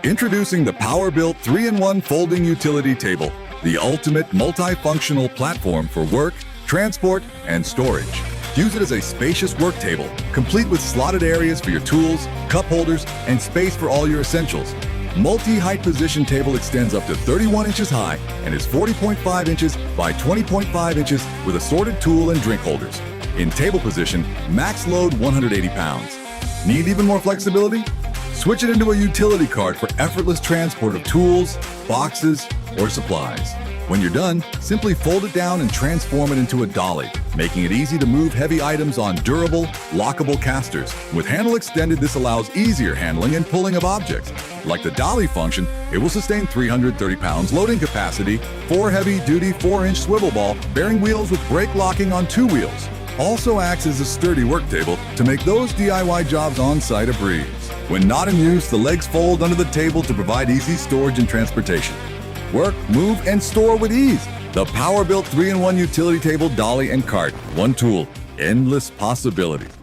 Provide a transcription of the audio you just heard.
Introducing the Powerbuilt 3-in-1 Folding Utility Table, the ultimate multifunctional platform for work, transport, and storage. Use it as a spacious work table, complete with slotted areas for your tools, cup holders, and space for all your essentials. Multi-height position table extends up to 31 inches high and is 40.5 inches by 20.5 inches with assorted tool and drink holders. In table position, max load 180 pounds. Need even more flexibility? Switch it into a utility cart for effortless transport of tools, boxes, or supplies. When you're done, simply fold it down and transform it into a dolly, making it easy to move heavy items on durable, lockable casters. With handle extended, this allows easier handling and pulling of objects. Like the dolly function, it will sustain 330 pounds loading capacity, 4 heavy-duty 4-inch swivel ball bearing wheels with brake locking on 2 wheels. Also acts as a sturdy work table to make those DIY jobs on-site a breeze. When not in use, the legs fold under the table to provide easy storage and transportation. Work, move, and store with ease. The Powerbuilt 3-in-1 Utility Table, Dolly, and Cart. One tool, endless possibilities.